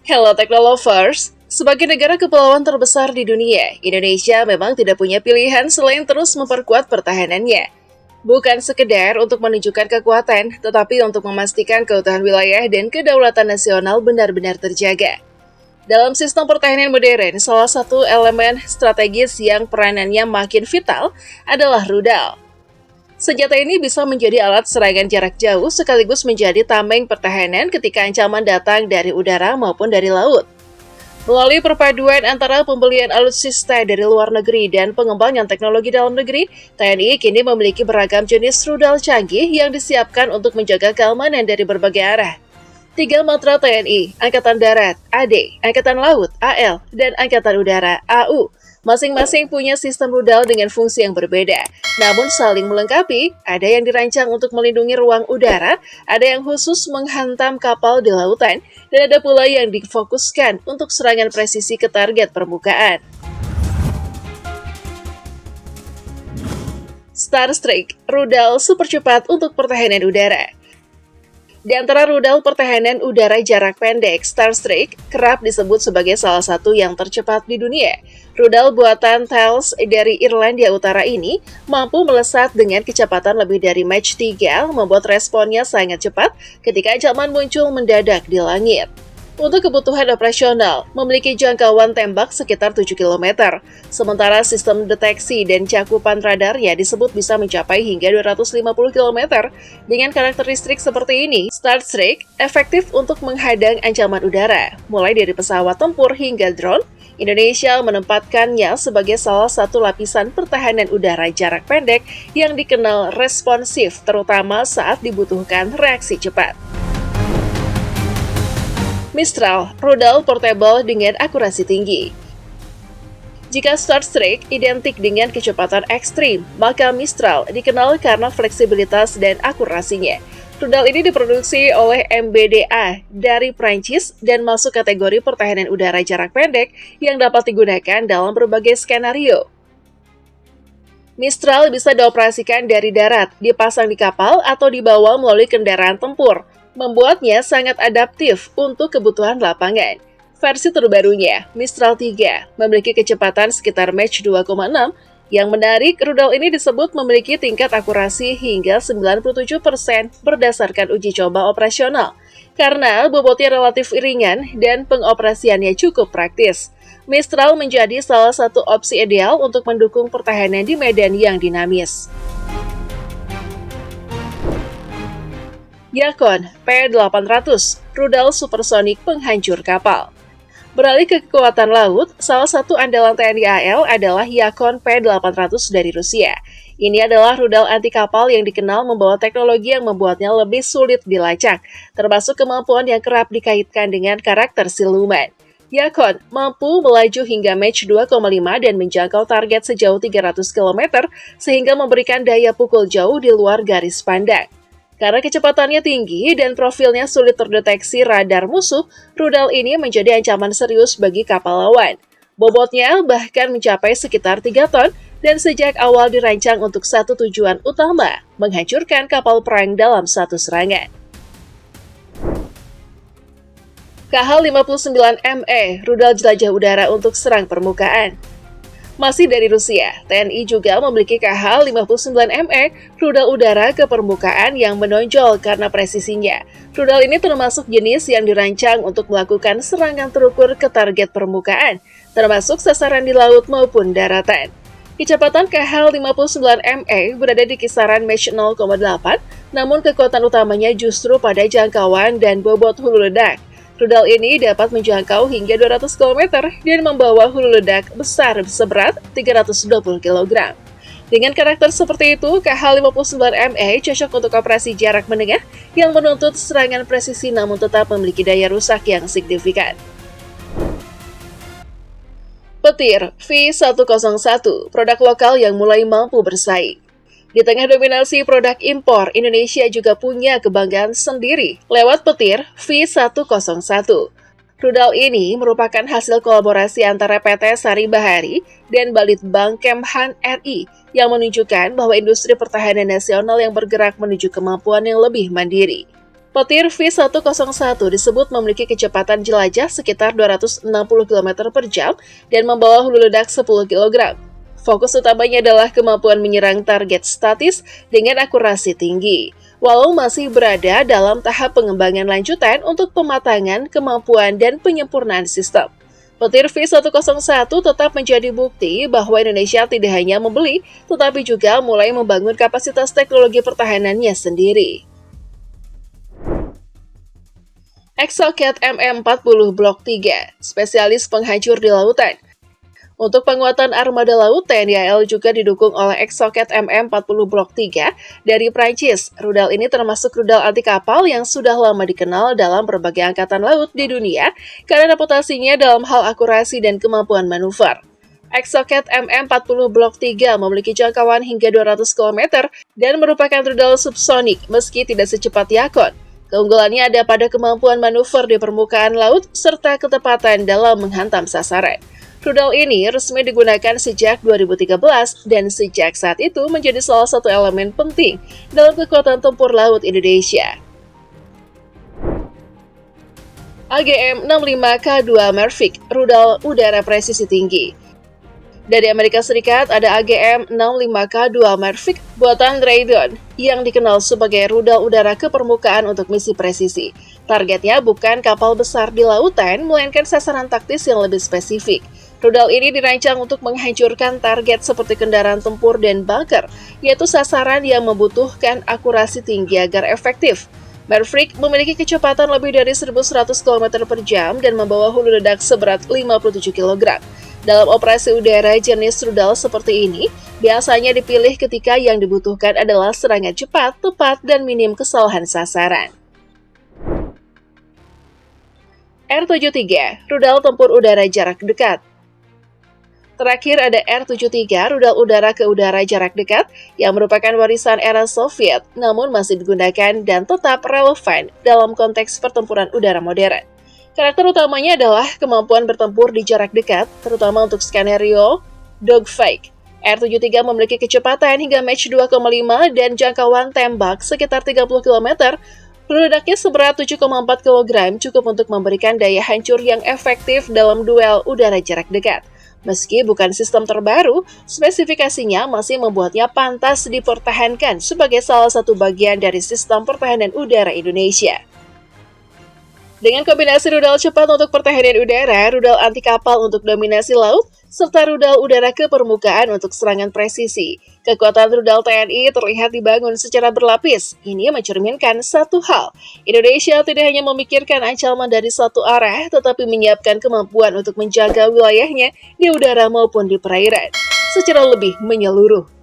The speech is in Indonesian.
Hello Technolovers, sebagai negara kepulauan terbesar di dunia, Indonesia memang tidak punya pilihan selain terus memperkuat pertahanannya. Bukan sekedar untuk menunjukkan kekuatan, tetapi untuk memastikan keutuhan wilayah dan kedaulatan nasional benar-benar terjaga. Dalam sistem pertahanan modern, salah satu elemen strategis yang peranannya makin vital adalah rudal. Senjata ini bisa menjadi alat serangan jarak jauh sekaligus menjadi tameng pertahanan ketika ancaman datang dari udara maupun dari laut. Melalui perpaduan antara pembelian alutsista dari luar negeri dan pengembangan teknologi dalam negeri, TNI kini memiliki beragam jenis rudal canggih yang disiapkan untuk menjaga keamanan dari berbagai arah. 3 matra TNI, Angkatan Darat, AD, Angkatan Laut, AL, dan Angkatan Udara, AU, masing-masing punya sistem rudal dengan fungsi yang berbeda, namun saling melengkapi. Ada yang dirancang untuk melindungi ruang udara, ada yang khusus menghantam kapal di lautan, dan ada pula yang difokuskan untuk serangan presisi ke target permukaan. Starstreak, rudal super cepat untuk pertahanan udara. Di antara rudal pertahanan udara jarak pendek, Starstreak kerap disebut sebagai salah satu yang tercepat di dunia. Rudal buatan Thales dari Irlandia Utara ini mampu melesat dengan kecepatan lebih dari Mach 3, membuat responnya sangat cepat ketika ancaman muncul mendadak di langit. Untuk kebutuhan operasional, memiliki jangkauan tembak sekitar 7 km, sementara sistem deteksi dan cakupan radarnya disebut bisa mencapai hingga 250 km. Dengan karakteristik seperti ini, Starstreak efektif untuk menghadang ancaman udara, mulai dari pesawat tempur hingga drone. Indonesia menempatkannya sebagai salah satu lapisan pertahanan udara jarak pendek yang dikenal responsif, terutama saat dibutuhkan reaksi cepat. Mistral, rudal portable dengan akurasi tinggi. Jika Starstreak identik dengan kecepatan ekstrim, maka Mistral dikenal karena fleksibilitas dan akurasinya. Rudal ini diproduksi oleh MBDA dari Prancis dan masuk kategori pertahanan udara jarak pendek yang dapat digunakan dalam berbagai skenario. Mistral bisa dioperasikan dari darat, dipasang di kapal, atau dibawa melalui kendaraan tempur, membuatnya sangat adaptif untuk kebutuhan lapangan. Versi terbarunya, Mistral 3, memiliki kecepatan sekitar Mach 2,6. Yang menarik, rudal ini disebut memiliki tingkat akurasi hingga 97% berdasarkan uji coba operasional, karena bobotnya relatif ringan dan pengoperasiannya cukup praktis. Mistral menjadi salah satu opsi ideal untuk mendukung pertahanan di medan yang dinamis. Yakon P-800, rudal supersonik penghancur kapal. Beralih ke kekuatan laut, salah satu andalan TNI AL adalah Yakon P-800 dari Rusia. Ini adalah rudal anti kapal yang dikenal membawa teknologi yang membuatnya lebih sulit dilacak, termasuk kemampuan yang kerap dikaitkan dengan karakter siluman. Yakon mampu melaju hingga Mach 2,5 dan menjangkau target sejauh 300 km, sehingga memberikan daya pukul jauh di luar garis pandang. Karena kecepatannya tinggi dan profilnya sulit terdeteksi radar musuh, rudal ini menjadi ancaman serius bagi kapal lawan. Bobotnya bahkan mencapai sekitar 3 ton dan sejak awal dirancang untuk satu tujuan utama, menghancurkan kapal perang dalam satu serangan. KH-59ME, rudal jelajah udara untuk serang permukaan. Masih dari Rusia, TNI juga memiliki KH-59ME, rudal udara ke permukaan yang menonjol karena presisinya. Rudal ini termasuk jenis yang dirancang untuk melakukan serangan terukur ke target permukaan, termasuk sasaran di laut maupun daratan. Kecepatan KH-59ME berada di kisaran Mach 0,8, namun kekuatan utamanya justru pada jangkauan dan bobot hulu ledak. Rudal ini dapat menjangkau hingga 200 km dan membawa hulu ledak besar seberat 320 kg. Dengan karakter seperti itu, KH-59ME cocok untuk operasi jarak menengah yang menuntut serangan presisi namun tetap memiliki daya rusak yang signifikan. Petir V101, produk lokal yang mulai mampu bersaing. Di tengah dominasi produk impor, Indonesia juga punya kebanggaan sendiri lewat petir V101. Rudal ini merupakan hasil kolaborasi antara PT Sari Bahari dan Balitbang Kemhan RI yang menunjukkan bahwa industri pertahanan nasional yang bergerak menuju kemampuan yang lebih mandiri. Petir V101 disebut memiliki kecepatan jelajah sekitar 260 km per jam dan membawa hulu ledak 10 kg. Fokus utamanya adalah kemampuan menyerang target statis dengan akurasi tinggi, walau masih berada dalam tahap pengembangan lanjutan untuk pematangan, kemampuan, dan penyempurnaan sistem. Petir V101 tetap menjadi bukti bahwa Indonesia tidak hanya membeli, tetapi juga mulai membangun kapasitas teknologi pertahanannya sendiri. Exocet MM40 Blok 3, spesialis penghancur di lautan. Untuk penguatan armada laut, TNI AL juga didukung oleh Exocet MM40 Blok 3 dari Prancis. Rudal ini termasuk rudal anti kapal yang sudah lama dikenal dalam berbagai angkatan laut di dunia karena reputasinya dalam hal akurasi dan kemampuan manuver. Exocet MM40 Blok 3 memiliki jangkauan hingga 200 km dan merupakan rudal subsonik meski tidak secepat Yakon. Keunggulannya ada pada kemampuan manuver di permukaan laut serta ketepatan dalam menghantam sasaran. Rudal ini resmi digunakan sejak 2013 dan sejak saat itu menjadi salah satu elemen penting dalam kekuatan tempur laut Indonesia. AGM-65K2 Maverick, rudal udara presisi tinggi. Dari Amerika Serikat ada AGM-65K2 Maverick buatan Raytheon yang dikenal sebagai rudal udara ke permukaan untuk misi presisi. Targetnya bukan kapal besar di lautan, melainkan sasaran taktis yang lebih spesifik. Rudal ini dirancang untuk menghancurkan target seperti kendaraan tempur dan bunker, yaitu sasaran yang membutuhkan akurasi tinggi agar efektif. Maverick memiliki kecepatan lebih dari 1.100 km per jam dan membawa hulu ledak seberat 57 kg. Dalam operasi udara jenis rudal seperti ini, biasanya dipilih ketika yang dibutuhkan adalah serangan cepat, tepat, dan minim kesalahan sasaran. R-73, rudal tempur udara jarak dekat. Terakhir ada R-73, rudal udara ke udara jarak dekat, yang merupakan warisan era Soviet, namun masih digunakan dan tetap relevan dalam konteks pertempuran udara modern. Karakter utamanya adalah kemampuan bertempur di jarak dekat, terutama untuk skenario dogfight. R-73 memiliki kecepatan hingga Mach 2,5 dan jangkauan tembak sekitar 30 km. Ledaknya seberat 7,4 kg cukup untuk memberikan daya hancur yang efektif dalam duel udara jarak dekat. Meski bukan sistem terbaru, spesifikasinya masih membuatnya pantas dipertahankan sebagai salah satu bagian dari sistem pertahanan udara Indonesia. Dengan kombinasi rudal cepat untuk pertahanan udara, rudal anti kapal untuk dominasi laut, serta rudal udara ke permukaan untuk serangan presisi, kekuatan rudal TNI terlihat dibangun secara berlapis. Ini mencerminkan satu hal, Indonesia tidak hanya memikirkan ancaman dari satu arah, tetapi menyiapkan kemampuan untuk menjaga wilayahnya di udara maupun di perairan, secara lebih menyeluruh.